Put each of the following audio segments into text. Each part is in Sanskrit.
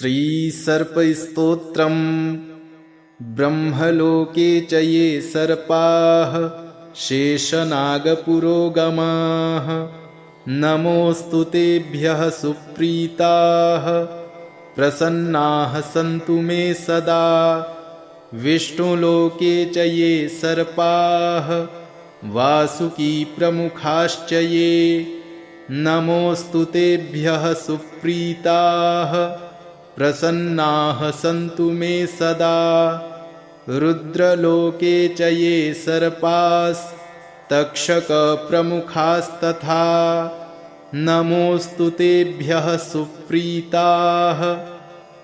स्त्रीसर्पस्तोत्रम् ब्रह्मलोके च ये सर्पाः शेषनागपुरोगमाः नमोऽस्तु तेभ्यः सुप्रीताः प्रसन्नाः सन्तु मे सदा। विष्णुलोके च ये सर्पाः वासुकी प्रमुखाश्च ये नमोऽस्तु तेभ्यः सुप्रीताः प्रसन्नाः सन्तु मे सदा। रुद्रलोके च ये सर्पास्तक्षकप्रमुखास्तथा नमोऽस्तु तेभ्यः सुप्रीताः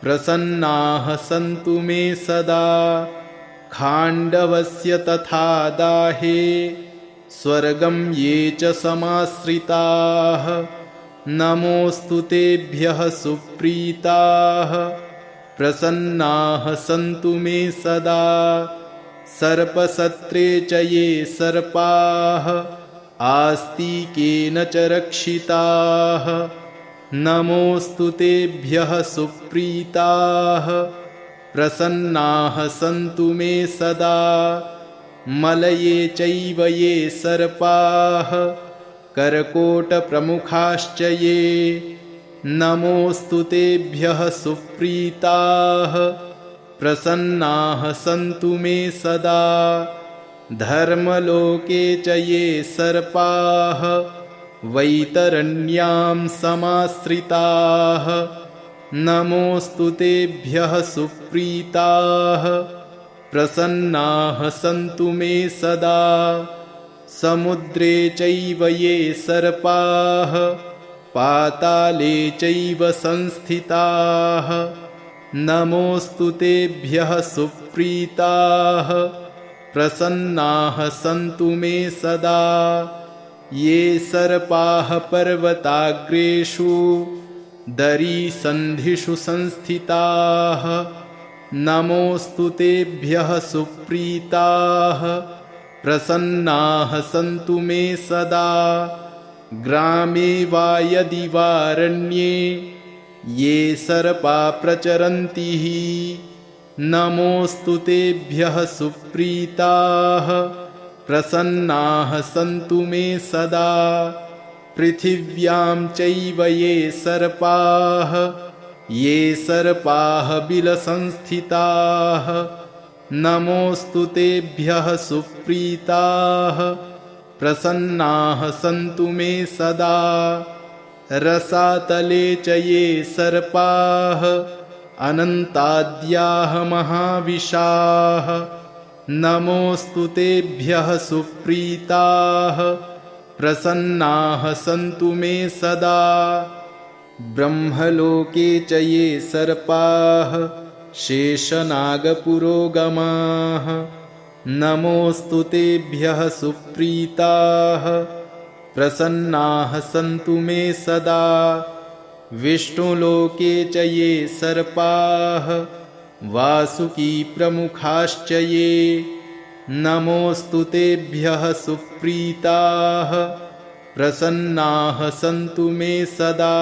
प्रसन्नाः सन्तु मे सदा। खाण्डवस्य तथा दाहे स्वर्गं ये च समाश्रिताः नमोऽस्तु तेभ्यः सुप्रीताः प्रसन्नाः सन्तु मे सदा। सर्पसत्रे च ये सर्पाः आस्तिकेन च रक्षिताः नमोऽस्तु तेभ्यः सुप्रीताः प्रसन्नाः सन्तु मे सदा। मलये चैव ये सर्पाः कर्कोटप्रमुखाश्च ये नमोऽस्तु तेभ्यः सुप्रीताः प्रसन्नाः सन्तु मे सदा। धर्मलोके च ये सर्पाः वैतरण्यां समाश्रिताः नमोऽस्तु तेभ्यः सुप्रीताः प्रसन्नाः सन्तु मे सदा। समुद्रे चैव ये सर्पाः पाताले चैव संस्थिताः नमोऽस्तु तेभ्यः सुप्रीताः प्रसन्नाः सन्तु मे सदा। ये सर्पाः पर्वताग्रेषु दरीसन्धिषु संस्थिताः नमोऽस्तु तेभ्यः सुप्रीताः प्रसन्नाः सन्तु मे सदा। ग्रामे वा यदि वारण्ये ये सर्पा प्रचरन्ति नमोऽस्तु तेभ्यः सुप्रीताः प्रसन्नाः सन्तु मे सदा। पृथिव्यां चैव ये सर्पाः बिलसंस्थिताः नमोऽस्तु तेभ्यः सुप्रीताः प्रसन्नाः सन्तु मे सदा। रसातले च ये सर्पाः अनन्ताद्याः महाविशाः नमोऽस्तु तेभ्यः सुप्रीताः प्रसन्नाः सन्तु मे सदा। ब्रह्मलोके च ये सर्पाः शेषनागपुरोगमाः नमोऽस्तु तेभ्यः सुप्रीताः प्रसन्नाः सन्तु मे सदा। विष्णुलोके च ये सर्पाः वासुकी प्रमुखाश्च ये नमोऽस्तु तेभ्यः सुप्रीताः प्रसन्नाः सन्तु मे सदा।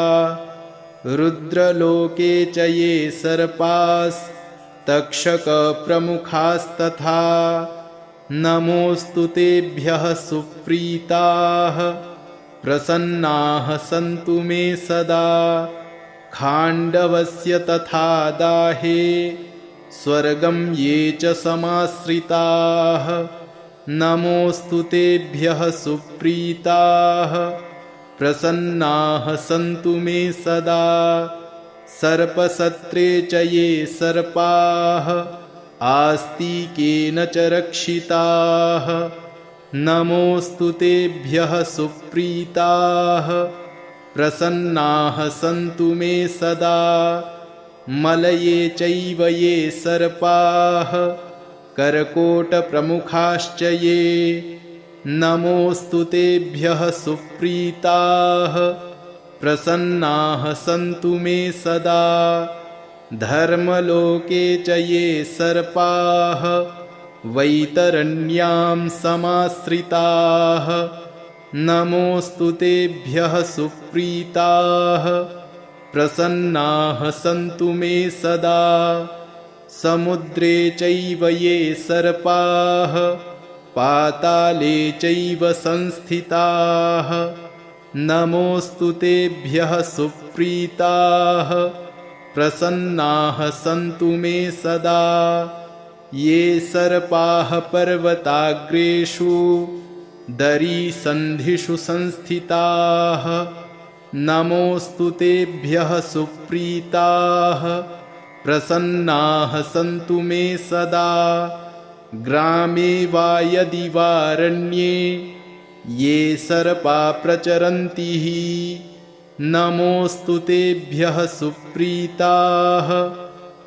रुद्रलोके च ये सर्पास्तक्षकप्रमुखास्तथा नमोऽस्तु तेभ्यः सुप्रीताः प्रसन्नाः सन्तु मे सदा। खाण्डवस्य तथा दाहे स्वर्गं ये च समाश्रिताः नमोऽस्तु तेभ्यः सुप्रीताः प्रसन्नाः सन्तु मे सदा। सर्पसत्रे च ये सर्पाः आस्तिकेन च रक्षिताः नमोऽस्तु तेभ्यः सुप्रीताः प्रसन्नाः सन्तु मे सदा। मलये चैव ये सर्पाः कर्कोटप्रमुखाश्च ये नमोऽस्तु तेभ्यः सुप्रीताः प्रसन्नाः सन्तु मे सदा। धर्मलोके च ये सर्पाः वैतरण्यां समाश्रिताः नमोऽस्तु तेभ्यः सुप्रीताः प्रसन्नाः सन्तु मे सदा। समुद्रे चैव ये सर्पाः पाताले चैव संस्थिताः नमोऽस्तु तेभ्यः सुप्रीताः प्रसन्नाः सन्तु मे सदा। ये सर्पाः पर्वताग्रेषु दरीसन्धिषु संस्थिताः नमोऽस्तु तेभ्यः सुप्रीताः प्रसन्नाः सन्तु मे सदा। ग्रामे वा यदि वारण्ये ये सर्पा प्रचरन्ति नमोऽस्तु तेभ्यः सुप्रीताः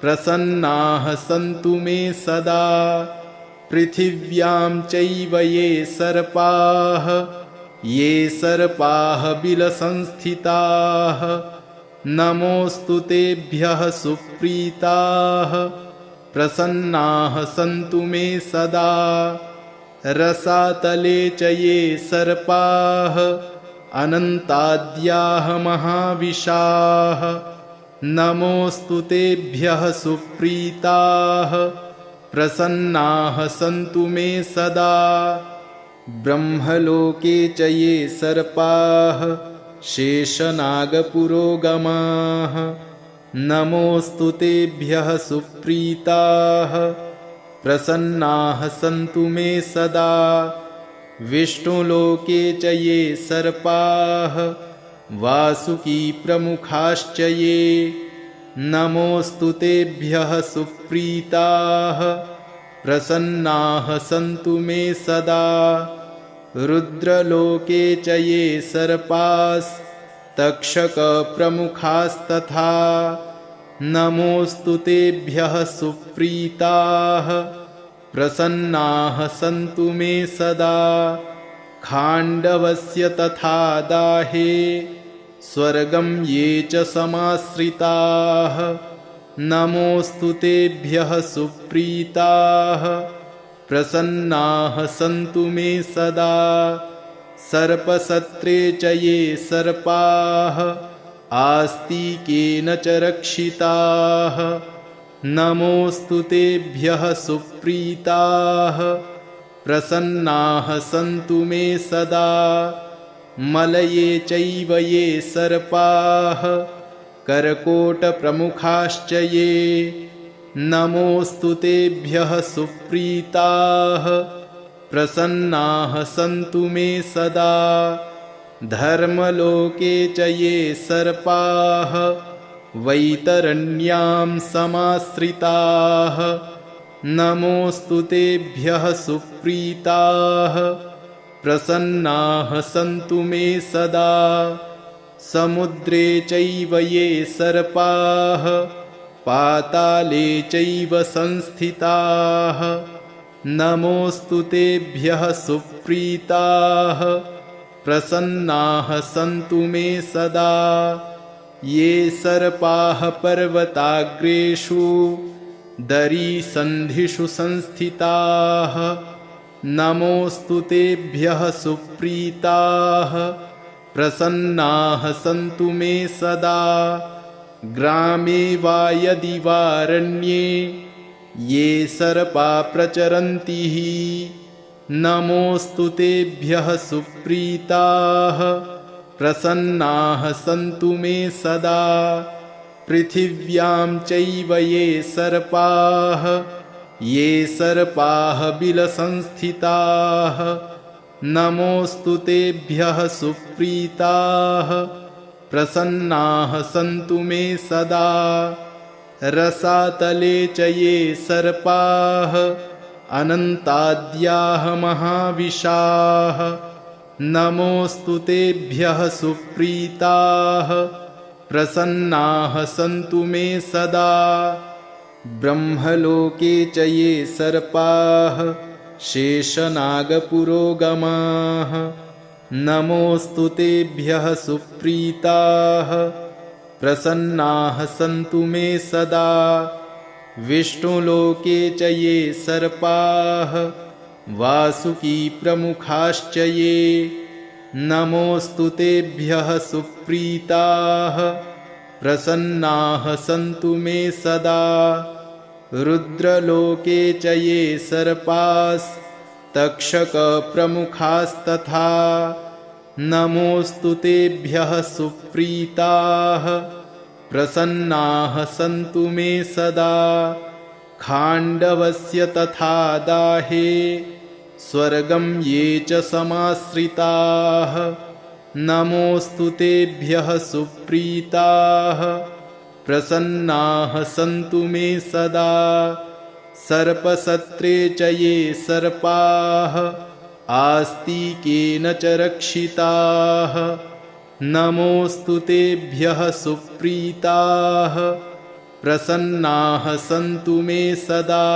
प्रसन्नाः सन्तु मे सदा। पृथिव्यां चैव ये सर्पाः बिलसंस्थिताः नमोऽस्तु तेभ्यः सुप्रीताः प्रसन्नाः सन्तु मे सदा। रसातले च ये सर्पाः अनन्ताद्याः महाविशाः नमोऽस्तु तेभ्यः सुप्रीताः प्रसन्नाः सन्तु मे सदा। ब्रह्मलोके च ये सर्पाः शेषनागपुरोगमाः नमोऽस्तु तेभ्यः सुप्रीताः प्रसन्नाः सन्तु मे सदा। विष्णुलोके च ये सर्पाः वासुकीप्रमुखाश्च ये नमोऽस्तु तेभ्यः सुप्रीताः प्रसन्नाः सन्तु मे सदा। रुद्रलोके च ये सर्पास्तक्षकप्रमुखास्तथा नमोऽस्तु तेभ्यः सुप्रीताः प्रसन्नाः सन्तु मे सदा। खाण्डवस्य तथा दाहे स्वर्गं ये च समाश्रिताः नमोऽस्तु तेभ्यः सुप्रीताः प्रसन्नाः सन्तु मे सदा। सर्पसत्रे च ये सर्पाः आस्तिकेन च रक्षिताः नमोऽस्तु तेभ्यः सुप्रीताः प्रसन्नाः सन्तु मे सदा। मलये चैव ये सर्पाः कर्कोटप्रमुखाश्च ये नमोऽस्तु तेभ्यः सुप्रीताः प्रसन्नाः सन्तु मे सदा। धर्मलोके च ये सर्पाः वैतरण्यां समाश्रिताः नमोऽस्तु तेभ्यः सुप्रीताः प्रसन्नाः सन्तु मे सदा। समुद्रे चैव ये सर्पाः पाताले चैव संस्थिताः नमोऽस्तु तेभ्यः सुप्रीताः प्रसन्नाः सन्तु मे सदा। ये सर्पाः पर्वताग्रेषु दरीसन्धिषु संस्थिताः नमोऽस्तु तेभ्यः सुप्रीताः प्रसन्नाः सन्तु मे सदा। ग्रामे वा यदि वारण्ये ये सर्पा प्रचरन्ति नमोऽस्तु तेभ्यः सुप्रीताः प्रसन्नाः सन्तु मे सदा। पृथिव्यां चैव ये सर्पाः बिलसंस्थिताः नमोऽस्तु तेभ्यः सुप्रीताः प्रसन्नाः सन्तु मे सदा। रसातले च ये सर्पाः अनन्ताद्याः महाविशाः नमोऽस्तु तेभ्यः सुप्रीताः प्रसन्नाः सन्तु मे सदा। ब्रह्मलोके च ये सर्पाः शेषनागपुरोगमाः नमोऽस्तु तेभ्यः सुप्रीताः प्रसन्नाः सन्तु मे सदा। विष्णुलोके च ये सर्पाः वासुकीप्रमुखाश्च ये नमोऽस्तु तेभ्यः सुप्रीताः प्रसन्नाः सन्तु मे सदा। रुद्रलोके च ये सर्पास्तक्षकप्रमुखास्तथा नमोऽस्तु तेभ्यः सुप्रीताः प्रसन्नाः सन्तु मे सदा। खाण्डवस्य तथा दाहे स्वर्गं ये च समाश्रिताः नमोऽस्तु तेभ्यः सुप्रीताः प्रसन्नाः सन्तु मे सदा। सर्पसत्रे च ये सर्पाः आस्तिकेन च रक्षिताः नमोऽस्तु तेभ्यः सुप्रीताः प्रसन्नाः सन्तु मे सदा।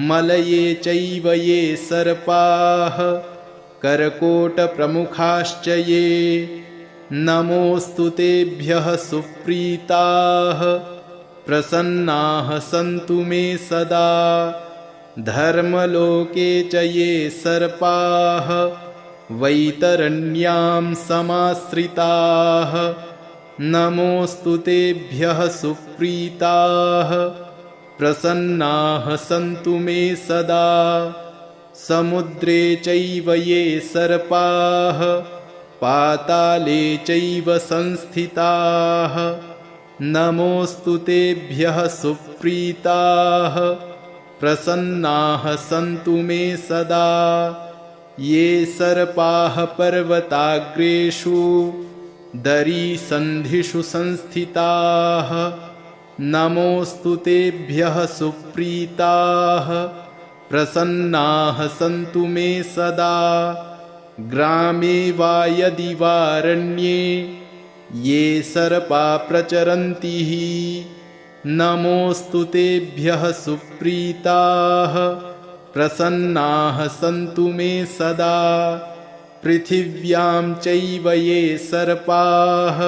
मलये चैव ये सर्पाः कर्कोटप्रमुखाश्च ये नमोऽस्तु तेभ्यः सुप्रीताः प्रसन्नाः सन्तु मे सदा। धर्मलोके च ये सर्पाः वैतरण्यां समाश्रिताः नमोऽस्तु तेभ्यः सुप्रीताः प्रसन्नाः सन्तु मे सदा। समुद्रे चैव ये सर्पाः पाताले चैव संस्थिताः नमोऽस्तु तेभ्यः सुप्रीताः प्रसन्नाः सन्तु मे सदा। ये सर्पाः पर्वताग्रेषु दरीसन्धिषु संस्थिताः नमोऽस्तु तेभ्यः सुप्रीताः प्रसन्नाः सन्तु मे सदा। ग्रामे वा यदि वारण्ये ये सर्पा प्रचरन्ति नमोऽस्तु तेभ्यः सुप्रीताः प्रसन्नाः सन्तु मे सदा। पृथिव्यां चैव ये सर्पाः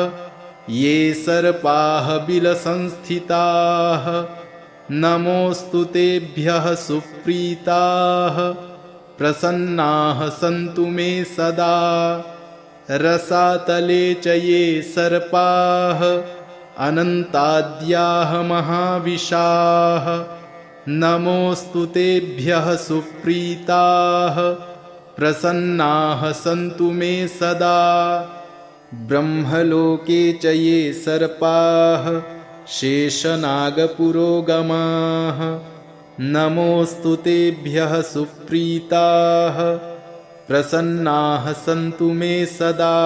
बिलसंस्थिताः नमोऽस्तु तेभ्यः सुप्रीताः प्रसन्नाः सन्तु मे सदा। रसातले च ये सर्पाः अनन्ताद्याः महाविशाः नमोऽस्तु तेभ्यः सुप्रीताः प्रसन्नाः सन्तु मे सदा। ब्रह्मलोके च ये सर्पाः शेषनागपुरोगमाः नमोऽस्तु तेभ्यः सुप्रीताः प्रसन्नाः सन्तु मे सदा।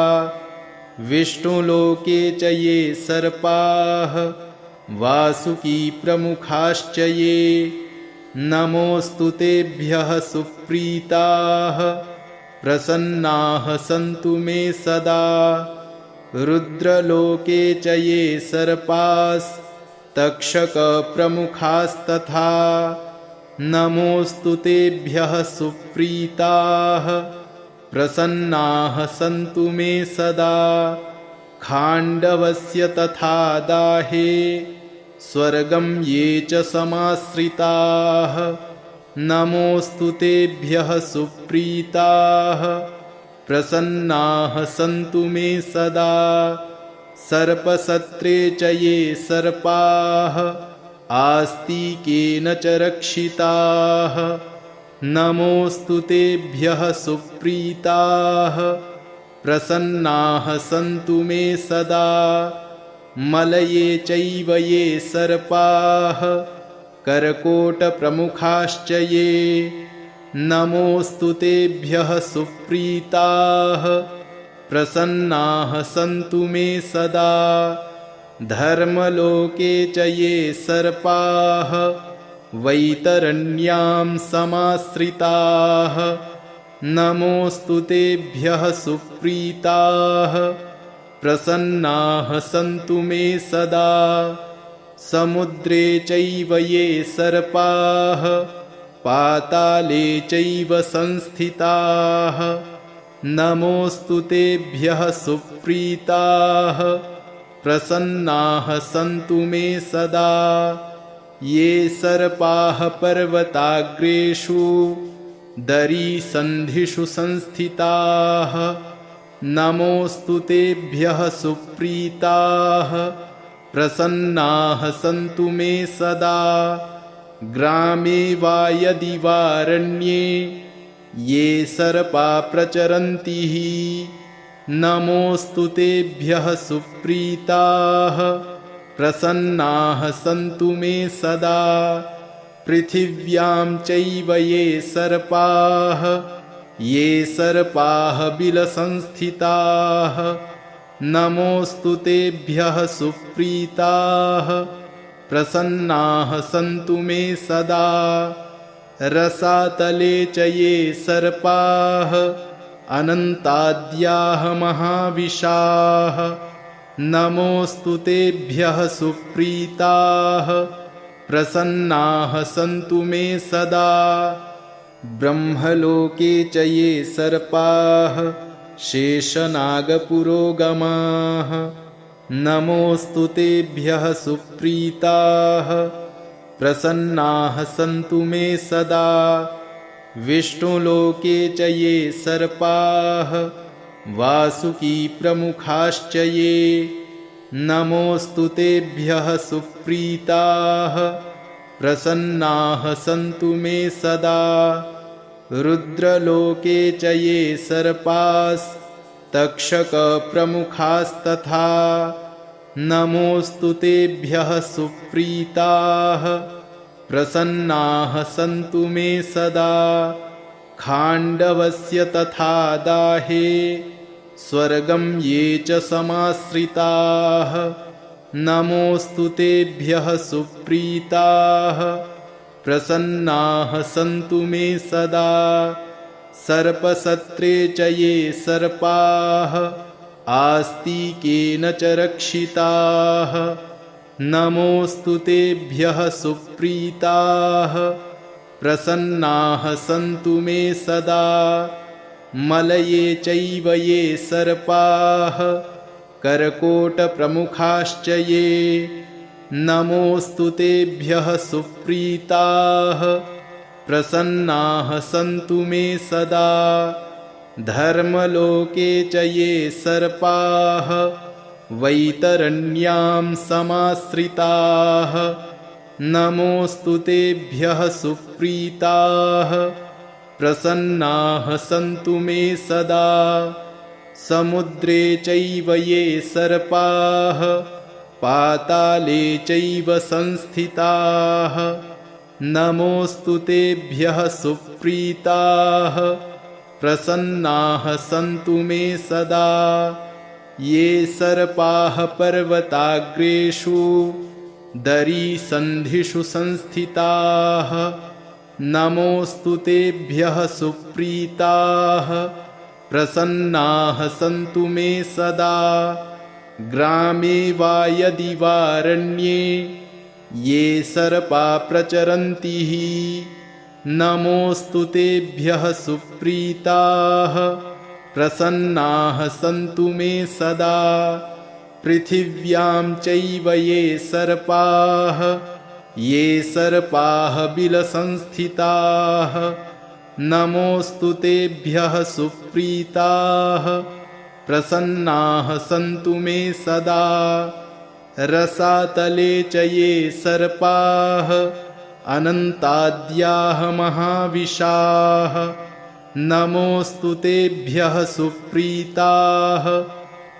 विष्णुलोके च ये सर्पाः वासुकीप्रमुखाश्च ये नमोऽस्तु तेभ्यः सुप्रीताः प्रसन्नाः सन्तु मे सदा। रुद्रलोके च ये सर्पास्तक्षकप्रमुखास्तथा नमोऽस्तु तेभ्यः सुप्रीताः प्रसन्नाः सन्तु मे सदा। खाण्डवस्य तथा दाहे स्वर्गं ये च समाश्रिताः नमोऽस्तु तेभ्यः सुप्रीताः प्रसन्नाः सन्तु मे सदा। सर्पसत्रे च ये सर्पाः आस्तिकेन च रक्षिताः नमोऽस्तु तेभ्यः सुप्रीताः प्रसन्नाः सन्तु मे सदा। मलये चैव ये सर्पाः कर्कोटप्रमुखाश्च ये नमोऽस्तु तेभ्यः सुप्रीताः प्रसन्नाः सन्तु मे सदा। धर्मलोके च ये सर्पाः वैतरण्यां समाश्रिताः नमोऽस्तु तेभ्यः सुप्रीताः प्रसन्नाः सन्तु मे सदा। समुद्रे चैव ये सर्पाः पाताले चैव संस्थिताः नमोऽस्तु तेभ्यः सुप्रीताः प्रसन्नाः सन्तु मे सदा। ये सर्पाः पर्वताग्रेषु दरीसन्धिषु संस्थिताः नमोऽस्तु तेभ्यः सुप्रीताः प्रसन्नाः सन्तु मे सदा। ग्रामे वा यदि वारण्ये ये सर्पा प्रचरन्ति नमोऽस्तु तेभ्यः सुप्रीताः प्रसन्नाः सन्तु मे सदा। पृथिव्यां चैव ये सर्पाः बिलसंस्थिताः नमोऽस्तु तेभ्यः सुप्रीताः प्रसन्नाः सन्तु मे सदा। रसातले च ये सर्पाः अनन्ताद्याः महाविशाः नमोऽस्तु तेभ्यः सुप्रीताः प्रसन्नाः सन्तु मे सदा। ब्रह्मलोके च ये सर्पाः शेषनागपुरोगमाः नमोऽस्तु तेभ्यः सुप्रीताः प्रसन्नाः सन्तु मे सदा। विष्णुलोके च ये सर्पाः वासुकीप्रमुखाश्च ये नमोऽस्तु तेभ्यः सुप्रीताः प्रसन्नाः सन्तु मे सदा। रुद्रलोके च ये सर्पास्तक्षकप्रमुखास्तथा नमोऽस्तु तेभ्यः सुप्रीताः प्रसन्नाः सन्तु मे सदा। खाण्डवस्य तथा दाहे स्वर्गं ये च समाश्रिताः नमोऽस्तु तेभ्यः सुप्रीताः प्रसन्नाः सन्तु मे सदा। सर्पसत्रे च ये सर्पाः आस्तिकेन च रक्षिताः नमोऽस्तु तेभ्यः सुप्रीताः प्रसन्नाः सन्तु मे सदा। मलये चैव ये सर्पाः कर्कोटप्रमुखाश्च ये नमोऽस्तु तेभ्यः सुप्रीताः प्रसन्नाः सन्तु मे सदा। धर्मलोके च ये सर्पाः वैतरण्यां समाश्रिताः नमोऽस्तु तेभ्यः सुप्रीताः प्रसन्नाः सन्तु मे सदा। समुद्रे चैव ये सर्पाः पाताले चैव संस्थिताः नमोऽस्तु तेभ्यः सुप्रीताः प्रसन्नाः सन्तु मे सदा। ये सर्पाः पर्वताग्रेषु दरीसन्धिषु संस्थिताः नमोऽस्तु तेभ्यः सुप्रीताः प्रसन्नाः सन्तु मे सदा। ग्रामे वा यदि वारण्ये ये सर्पा प्रचरन्ति नमोऽस्तु तेभ्यः सुप्रीताः प्रसन्नाः सन्तु मे सदा। पृथिव्यां चैव ये सर्पाः बिलसंस्थिताः नमोऽस्तु तेभ्यः सुप्रीताः प्रसन्नाः सन्तु मे सदा। रसातले च ये सर्पाः अनन्ताद्याः महाविशाः नमोऽस्तु तेभ्यः सुप्रीताः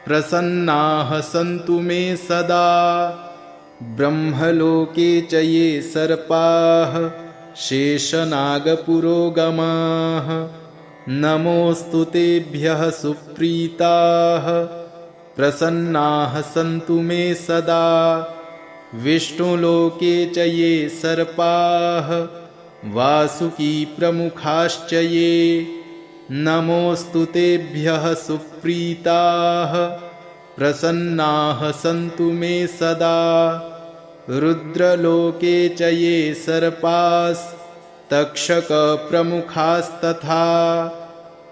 प्रसन्नाः सन्तु मे सदा। ब्रह्मलोके च ये सर्पाः शेषनागपुरोगमाः नमोऽस्तु तेभ्यः सुप्रीताः प्रसन्नाः सन्तु मे सदा। विष्णुलोके च ये सर्पाः वासुकीप्रमुखाश्च ये नमोऽस्तु तेभ्यः सुप्रीताः प्रसन्नाः सन्तु मे सदा। रुद्रलोके च ये सर्पास्तक्षकप्रमुखास्तथा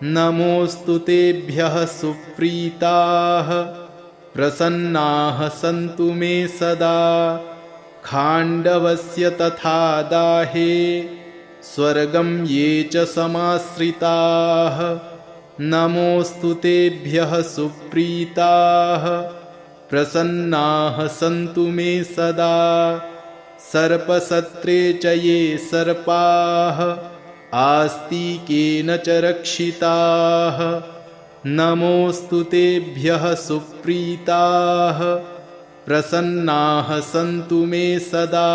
नमोऽस्तु तेभ्यः सुप्रीताः प्रसन्नाः सन्तु मे सदा। खाण्डवस्य तथा दाहे स्वर्गं ये च समाश्रिताः नमोऽस्तु तेभ्यः सुप्रीताः प्रसन्नाः सन्तु मे सदा। सर्पसत्रे च ये सर्पाः आस्तिकेन च रक्षिताः नमोऽस्तु तेभ्यः सुप्रीताः प्रसन्नाः सन्तु मे सदा।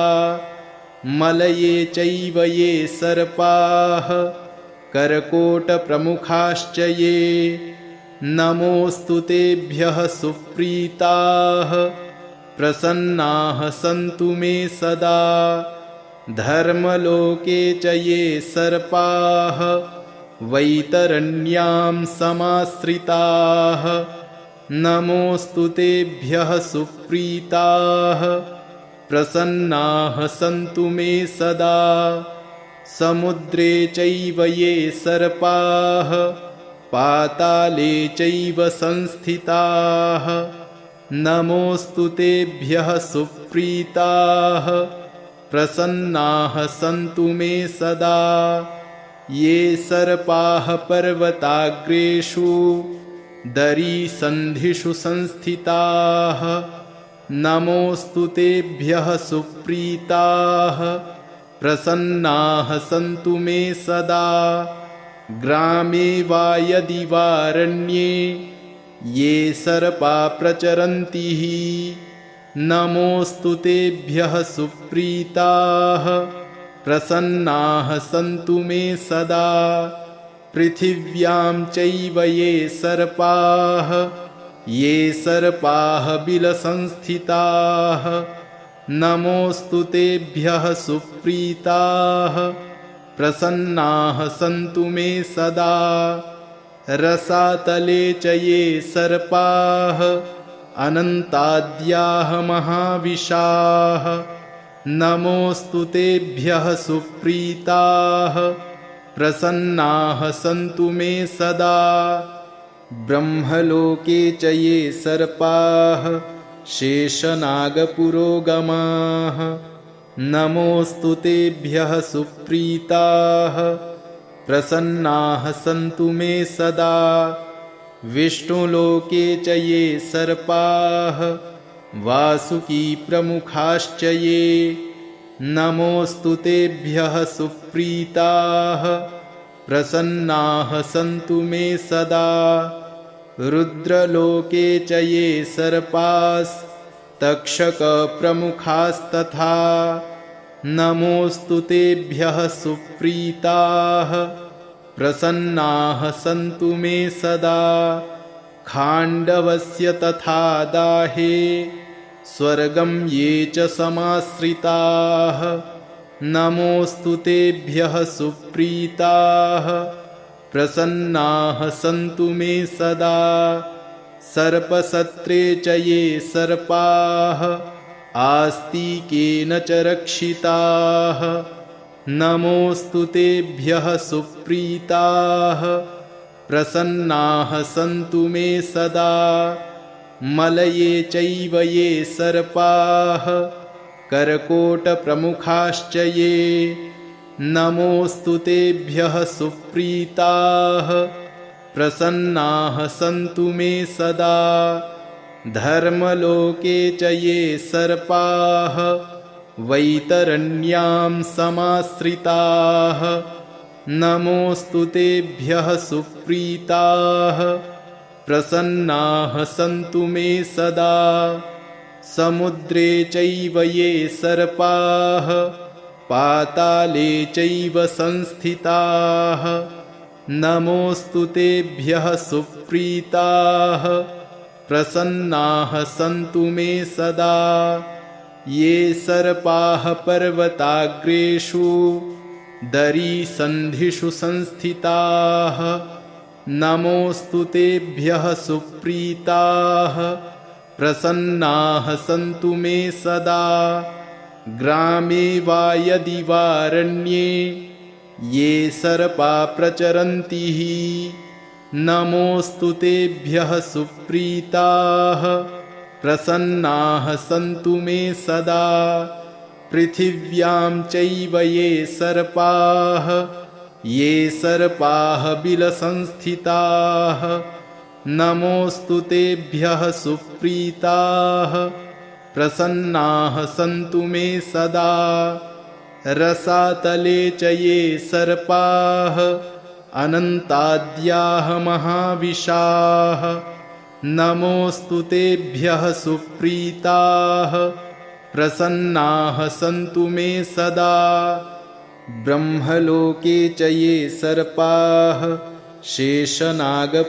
मलये चैव ये सर्पाः कर्कोटप्रमुखाश्च ये नमोऽस्तु तेभ्यः सुप्रीताः प्रसन्नाः सन्तु मे सदा। धर्मलोके च ये सर्पाः वैतरण्यां समाश्रिताः नमोऽस्तु तेभ्यः सुप्रीताः प्रसन्नाः सन्तु मे सदा। समुद्रे चैव ये सर्पाः पाताले चैव संस्थिताः नमोऽस्तु तेभ्यः सुप्रीताः प्रसन्नाः सन्तु मे सदा। ये सर्पाः पर्वताग्रेषु दरीसन्धिषु संस्थिताः नमोऽस्तु तेभ्यः सुप्रीताः प्रसन्नाः सन्तु मे सदा। ग्रामे वा यदि वारण्ये ये सर्पा प्रचरन्ति नमोऽस्तु तेभ्यः सुप्रीताः प्रसन्नाः सन्तु मे सदा। पृथिव्यां चैव ये सर्पाः बिलसंस्थिताः नमोऽस्तु तेभ्यः सुप्रीताः प्रसन्नाः सन्तु मे सदा। रसातले च ये सर्पाः अनन्ताद्याः महाविशाः नमोऽस्तु तेभ्यः सुप्रीताः प्रसन्नाः सन्तु मे सदा। ब्रह्मलोके च ये सर्पाः शेषनागपुरोगमाः नमोऽस्तु तेभ्यः सुप्रीताः प्रसन्नाः सन्तु मे सदा। विष्णुलोके च ये सर्पाः वासुकीप्रमुखाश्च ये नमोऽस्तु तेभ्यः सुप्रीताः प्रसन्नाः सन्तु मे सदा। रुद्रलोके च ये सर्पास्तक्षकप्रमुखास्तथा नमोऽस्तु तेभ्यः सुप्रीताः प्रसन्नाः सन्तु मे सदा। खाण्डवस्य तथा दाहे स्वर्गं ये च समाश्रिताः नमोऽस्तु तेभ्यः सुप्रीताः प्रसन्नाः सन्तु मे सदा। सर्पसत्रे च ये सर्पाः आस्तिकेन च रक्षिताः नमोऽस्तु तेभ्यः सुप्रीताः प्रसन्नाः सन्तु मे सदा। मलये चैव ये सर्पाः कर्कोटप्रमुखाश्च ये नमोऽस्तु तेभ्यः सुप्रीताः प्रसन्नाः सन्तु मे सदा। धर्मलोके च ये सर्पाः वैतरण्यां समाश्रिताः नमोऽस्तु तेभ्यः सुप्रीताः प्रसन्नाः सन्तु मे सदा। समुद्रे चैव ये सर्पाः पाताले चैव संस्थिताः नमोऽस्तु तेभ्यः सुप्रीताः प्रसन्नाः सन्तु मे सदा। ये सर्पाः पर्वताग्रेषु दरीसन्धिषु संस्थिताः नमोऽस्तु तेभ्यः सुप्रीताः प्रसन्नाः सन्तु मे सदा। ग्रामे वा यदि वारण्ये ये सर्पा प्रचरन्ति नमोऽस्तु तेभ्यः सुप्रीताः प्रसन्नाः सन्तु मे सदा। पृथिव्यां चैव ये सर्पाः बिलसंस्थिताः नमोऽस्तु तेभ्यः सुप्रीताः प्रसन्नाः सन्तु मे सदा। रसातले च ये सर्पाः अनन्ताद्याः महाविशाः नमोऽस्तु तेभ्यः सुप्रीताः प्रसन्नाः सन्तु मे सदा। ब्रह्मलोके च ये सर्पाः शेषनागपुरोगमाः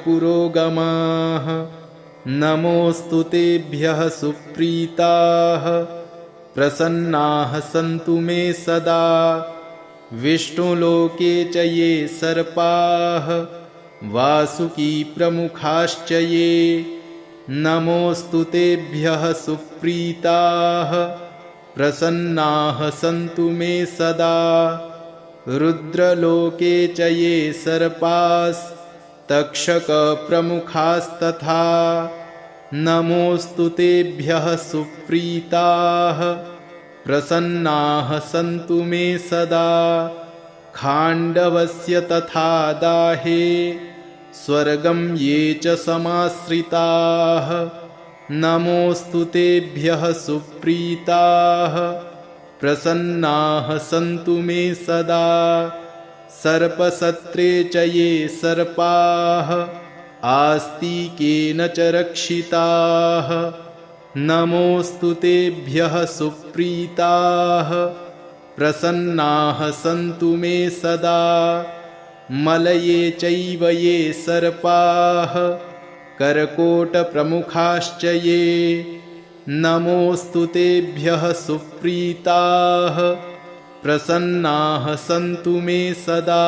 नमोऽस्तु तेभ्यः सुप्रीताः प्रसन्नाः सन्तु मे सदा। विष्णुलोके च ये सर्पाः वासुकीप्रमुखाश्च ये नमोऽस्तु तेभ्यः सुप्रीताः प्रसन्नाः सन्तु मे सदा। रुद्रलोके च ये सर्पास्तक्षकप्रमुखास्तथा नमोऽस्तु तेभ्यः सुप्रीताः प्रसन्नाः सन्तु मे सदा। खाण्डवस्य तथा दाहे स्वर्गं ये च समाश्रिताः नमोऽस्तु तेभ्यः सुप्रीताः प्रसन्नाः सन्तु मे सदा। सर्पसत्रे च ये सर्पाः आस्तिकेन च रक्षिताः नमोऽस्तु तेभ्यः सुप्रीताः प्रसन्नाः सन्तु मे सदा। मलये चैव ये सर्पाः कर्कोटप्रमुखाश्च ये नमोऽस्तु तेभ्यः सुप्रीताः प्रसन्नाः सन्तु मे सदा।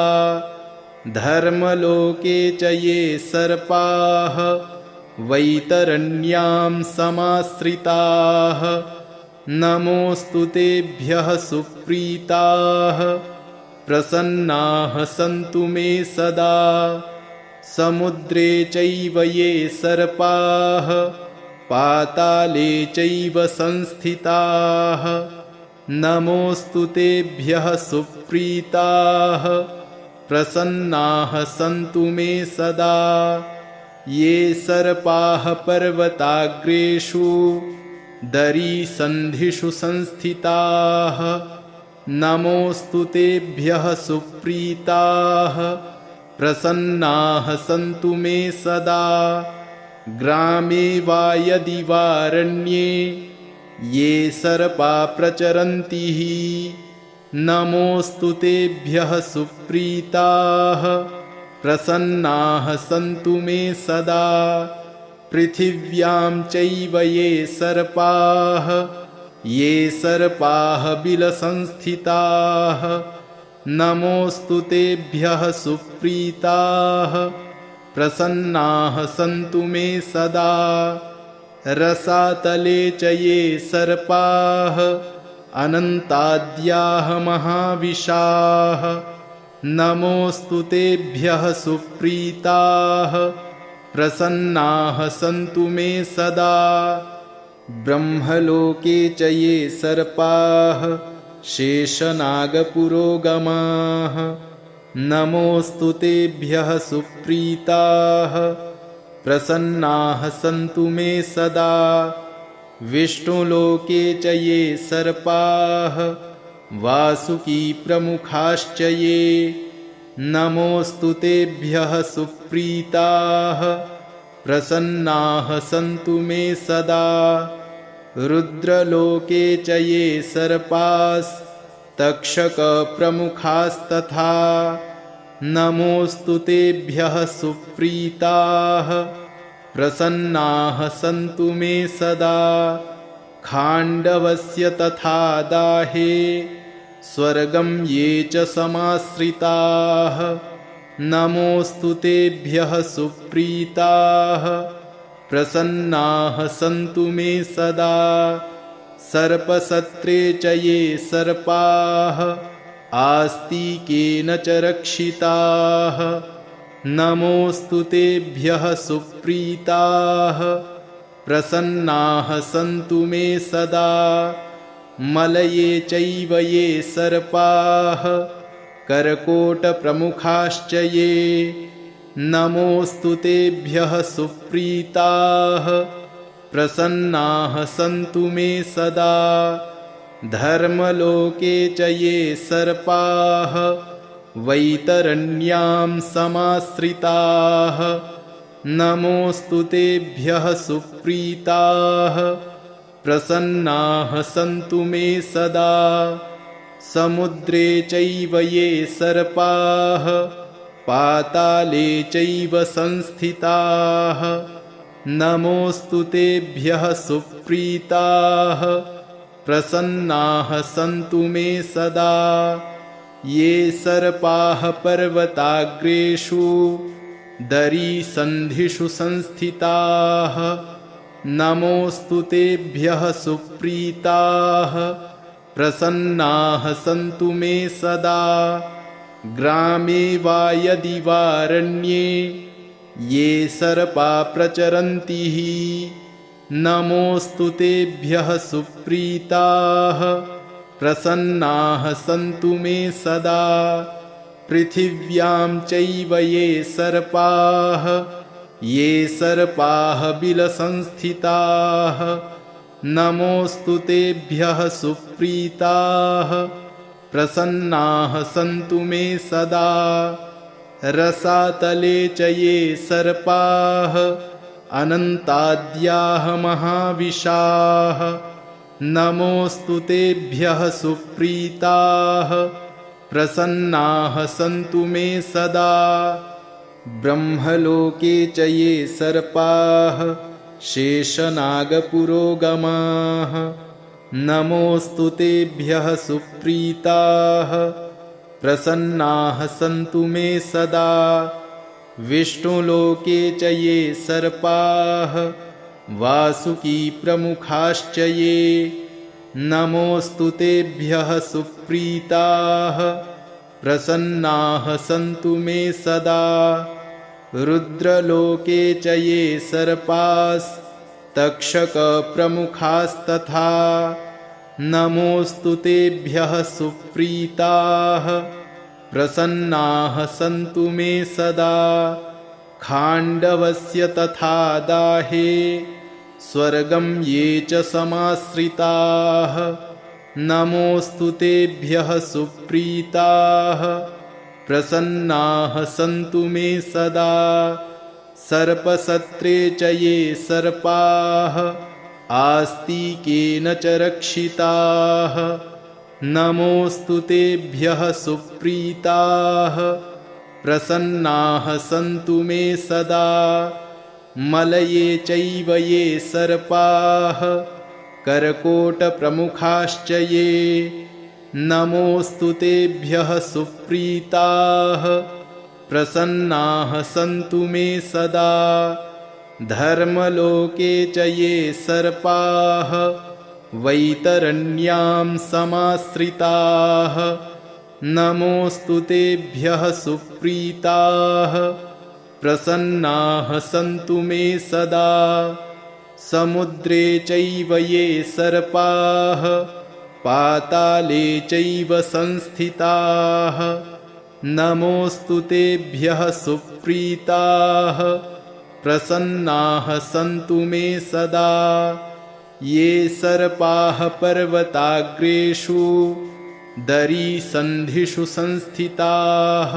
धर्मलोके च ये सर्पाः वैतरण्यां समाश्रिताः नमोऽस्तु तेभ्यः सुप्रीताः प्रसन्नाः सन्तु मे सदा। समुद्रे चैव ये सर्पाः पाताले चैव संस्थिताः नमोऽस्तु तेभ्यः सुप्रीताः प्रसन्नाः सन्तु मे सदा। ये सर्पाः पर्वताग्रेषु दरीसन्धिषु संस्थिताः नमोऽस्तु तेभ्यः सुप्रीताः प्रसन्नाः सन्तु मे सदा। ग्रामे वा यदि वारण्ये ये सर्पा प्रचरन्ति नमोऽस्तु तेभ्यः सुप्रीताः प्रसन्नाः सन्तु मे सदा। पृथिव्यां चैव ये सर्पाः बिलसंस्थिताः नमोऽस्तु तेभ्यः सुप्रीताः प्रसन्नाः सन्तु मे सदा। रसातले च ये सर्पाः अनन्ताद्याः महाविशाः नमोऽस्तु तेभ्यः सुप्रीताः प्रसन्नाः सन्तु मे सदा। ब्रह्मलोके च ये सर्पाः शेषनागपुरोगमाः नमोऽस्तु तेभ्यः सुप्रीताः प्रसन्नाः सन्तु मे सदा। विष्णुलोके च ये सर्पाः वासुकीप्रमुखाश्च ये नमोऽस्तु तेभ्यः सुप्रीताः प्रसन्नाः सन्तु मे सदा। रुद्रलोके च ये सर्पास्तक्षकप्रमुखास्तथा नमोऽस्तु तेभ्यः सुप्रीताः प्रसन्नाः सन्तु मे सदा। खाण्डवस्य तथा दाहे स्वर्गं ये च समाश्रिताः नमोऽस्तु तेभ्यः सुप्रीताः प्रसन्नाः सन्तु मे सदा। सर्पसत्रे च ये सर्पाः आस्तिकेन च रक्षिताः नमोऽस्तु तेभ्यः सुप्रीताः प्रसन्नाः सन्तु मे सदा। मलये चैव ये सर्पाः कर्कोटप्रमुखाश्च ये नमोऽस्तु तेभ्यः सुप्रीताः प्रसन्नाः सन्तु मे सदा। धर्मलोके च ये सर्पाः वैतरण्यां समाश्रिताः नमोऽस्तु तेभ्यः सुप्रीताः प्रसन्नाः सन्तु मे सदा। समुद्रे चैव ये सर्पाः पाताले चैव संस्थिताः नमोऽस्तु तेभ्यः सुप्रीताः प्रसन्नाः सन्तु मे सदा। ये सर्पाः पर्वताग्रेषु दरीसन्धिषु संस्थिताः नमोऽस्तु तेभ्यः सुप्रीताः प्रसन्नाः सन्तु मे सदा। ग्रामे वा यदि वारण्ये ये सर्पा प्रचरन्ति नमोऽस्तु तेभ्यः सुप्रीताः प्रसन्नाः सन्तु मे सदा। पृथिव्यां चैव ये सर्पाः बिलसंस्थिताः नमोऽस्तु तेभ्यः सुप्रीताः प्रसन्नाः सन्तु मे सदा। रसातले च ये सर्पाः अनन्ताद्याः महाविशाः नमोऽस्तु तेभ्यः सुप्रीताः प्रसन्नाः सन्तु मे सदा। ब्रह्मलोके च ये सर्पाः शेषनागपुरोगमाः नमोऽस्तु तेभ्यः सुप्रीताः प्रसन्नाः सन्तु मे सदा। विष्णुलोके च ये सर्पाः वासुकी प्रमुखाश्च ये नमोऽस्तु तेभ्यः सुप्रीताः प्रसन्नाः सन्तु मे सदा। रुद्रलोके च ये सर्पास्तक्षकप्रमुखास्तथा नमोऽस्तु तेभ्यः सुप्रीताः प्रसन्नाः सन्तु मे सदा। खाण्डवस्य तथा दाहे स्वर्गं ये च समाश्रिताः नमोऽस्तु तेभ्यः सुप्रीताः प्रसन्नाः सन्तु मे सदा। सर्पसत्रे च ये सर्पाः आस्तिकेन च रक्षिताः नमोऽस्तु तेभ्यः सुप्रीताः प्रसन्नाः सन्तु मे सदा। मलये चैव ये सर्पाः कर्कोटप्रमुखाश्च ये नमोऽस्तु तेभ्यः सुप्रीताः प्रसन्नाः सन्तु मे सदा। धर्मलोके च ये सर्पाः वैतरण्यां समाश्रिताः नमोऽस्तु तेभ्यः सुप्रीताः प्रसन्नाः सन्तु मे सदा। समुद्रे चैव ये सर्पाः पाताले चैव संस्थिताः नमोऽस्तु तेभ्यः सुप्रीताः प्रसन्नाः सन्तु मे सदा। ये सर्पाः पर्वताग्रेषु दरीसन्धिषु संस्थिताः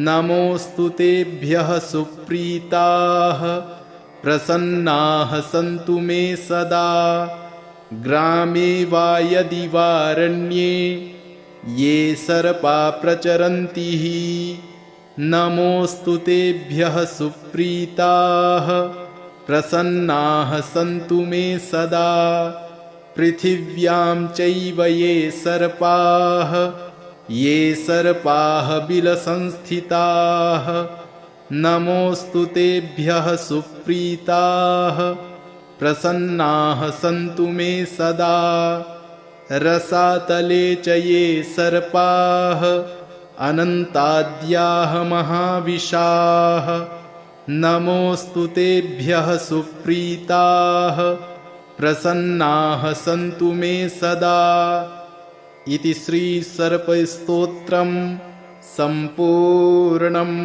नमोऽस्तु तेभ्यः सुप्रीताः प्रसन्नाः सन्तु मे सदा। ग्रामे वा यदि वारण्ये ये सर्पा प्रचरन्ति नमोऽस्तु तेभ्यः सुप्रीताः प्रसन्नाः सन्तु मे सदा। पृथिव्यां चैव ये सर्पाः बिलसंस्थिताः नमोऽस्तु तेभ्यः सुप्रीताः प्रसन्नाः सन्तु मे सदा। रसातले च ये सर्पाः अनन्ताद्याः महाविशाः नमोऽस्तु तेभ्यः सुप्रीताः प्रसन्नाः सन्तु मे सदा। इति श्री सर्पस्तोत्रम् सम्पूर्णम्।